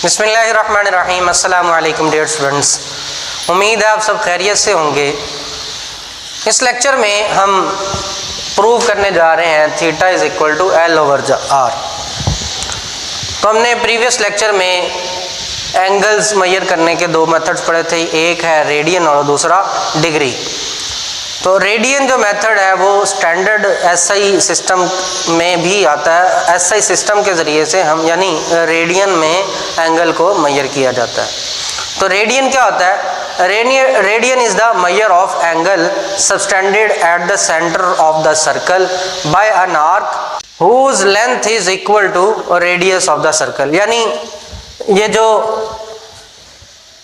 बिस्मिल्लाहिर्रहमानिर्रहीम। अस्सलामु अलैकुम डियर स्टूडेंट्स, उम्मीद है आप सब खैरियत से होंगे। इस लेक्चर में हम प्रूव करने जा रहे हैं theta is equal to l over r. तो हमने प्रीवियस लेक्चर में एंगल्स मेजर करने के दो मेथड्स पढ़े थे, एक है रेडियन और दूसरा डिग्री। तो रेडियन जो मेथड है वो स्टैंडर्ड एसआई सिस्टम में भी आता है। एसआई सिस्टम के ज़रिए से हम यानी रेडियन में एंगल को मेजर किया जाता है। तो रेडियन क्या होता है? Radian is the measure of angle subtended at the centre of the circle by an arc whose length is equal to radius of the circle. यानी ये जो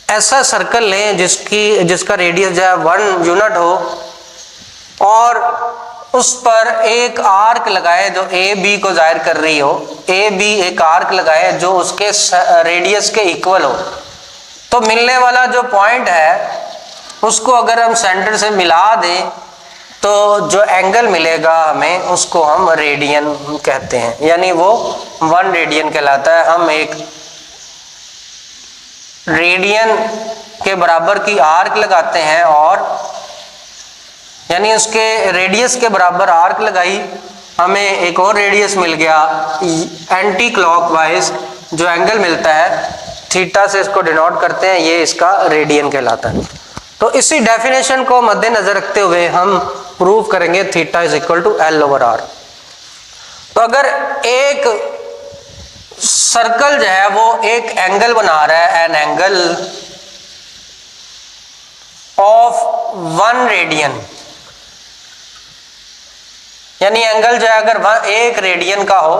ऐसा सर्कल लें जिसका रेडियस जो है 1 यूनिट हो और उस पर एक आर्क लगाए जो ए बी को जाहिर कर रही हो। ए बी एक आर्क लगाए जो उसके रेडियस के इक्वल हो। तो मिलने वाला जो पॉइंट है उसको अगर हम सेंटर से मिला दें तो जो एंगल मिलेगा हमें उसको हम रेडियन कहते हैं, यानी वो 1 रेडियन कहलाता है। हम एक रेडियन के बराबर की आर्क लगाते हैं और यानी उसके रेडियस के बराबर आर्क लगाई, हमें एक और रेडियस मिल गया। एंटी क्लॉकवाइज जो एंगल मिलता है थीटा से इसको डिनोट करते हैं, ये इसका रेडियन कहलाता है। तो इसी डेफिनेशन को मद्देनजर रखते हुए हम प्रूव करेंगे theta is equal to l over r. तो अगर एक सर्कल जो है वो एक एंगल बना रहा है, एन एंगल ऑफ 1 रेडियन, यानी एंगल जो है अगर 1 रेडियन का हो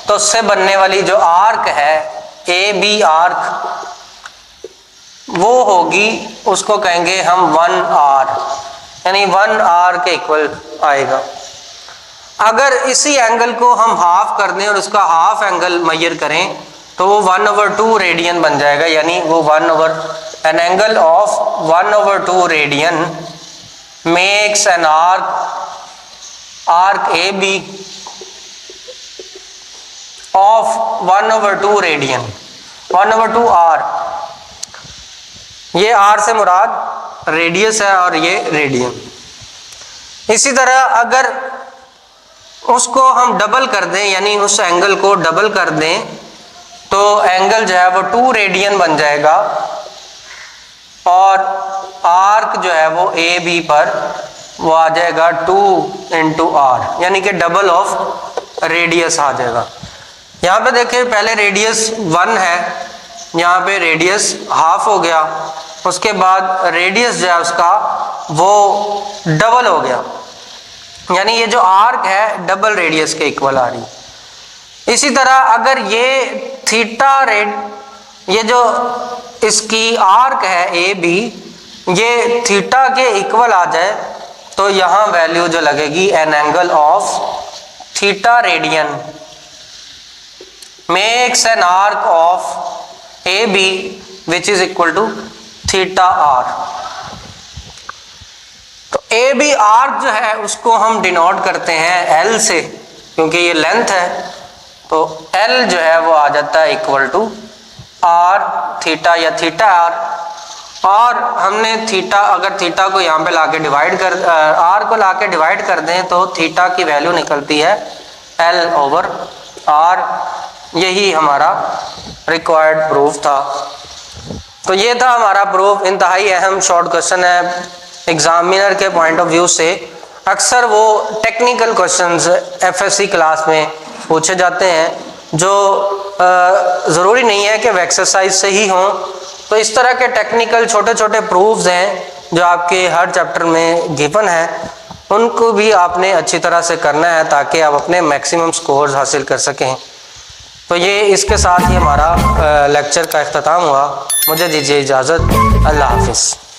तो उससे बनने वाली जो आर्क है ए बी आर्क वो होगी, उसको कहेंगे हम 1 आर, यानी 1 आर के इक्वल आएगा। अगर इसी एंगल को हम हाफ कर दें और उसका हाफ एंगल मेजर करें तो वो 1/2 रेडियन बन जाएगा, यानी वो an angle of 1/2 radian makes an arc A B of 1/2 radian, 1/2 r. ये आर से मुराद रेडियस है और ये रेडियन। इसी तरह अगर उसको हम डबल कर दें, यानी उस एंगल को डबल कर दें तो एंगल जो है वो 2 रेडियन बन जाएगा और आर्क जो है वो ए बी पर वो आ जाएगा 2 × r, यानी कि डबल ऑफ रेडियस आ जाएगा। यहाँ पे देखिए पहले रेडियस 1 है, यहाँ पे रेडियस हाफ हो गया, उसके बाद रेडियस जो है उसका वो डबल हो गया, यानी ये जो आर्क है डबल रेडियस के इक्वल आ रही। इसी तरह अगर ये थीटा ये जो इसकी आर्क है ए बी ये थीटा के इक्वल आ जाए तो यहाँ वैल्यू जो लगेगी an angle of theta radian makes an arc of A B which is equal to theta r. तो ए बी आर्क जो है उसको हम डिनोट करते हैं एल से, क्योंकि ये लेंथ है। तो एल जो है वो आ जाता है इक्वल टू आर थीटा या थीटा आर। और हमने थीटा अगर थीटा को यहाँ पे लाके डिवाइड कर आर को लाके डिवाइड कर दें तो थीटा की वैल्यू निकलती है एल ओवर आर। यही हमारा रिक्वायर्ड प्रूफ था। तो ये था हमारा प्रूफ। इंतहाई अहम शॉर्ट क्वेश्चन है एग्जामिनर के पॉइंट ऑफ व्यू से। अक्सर वो टेक्निकल क्वेश्चंस एफएससी क्लास में पूछे जाते हैं जो ज़रूरी नहीं है कि वो एक्सरसाइज से ही हों। तो इस तरह के टेक्निकल छोटे छोटे प्रूफ्स हैं जो आपके हर चैप्टर में गिवन है, उनको भी आपने अच्छी तरह से करना है ताकि आप अपने मैक्सिमम स्कोर्स हासिल कर सकें। तो ये इसके साथ ही हमारा लेक्चर का इख्तिताम हुआ। मुझे दीजिए इजाज़त। अल्लाह हाफिज़।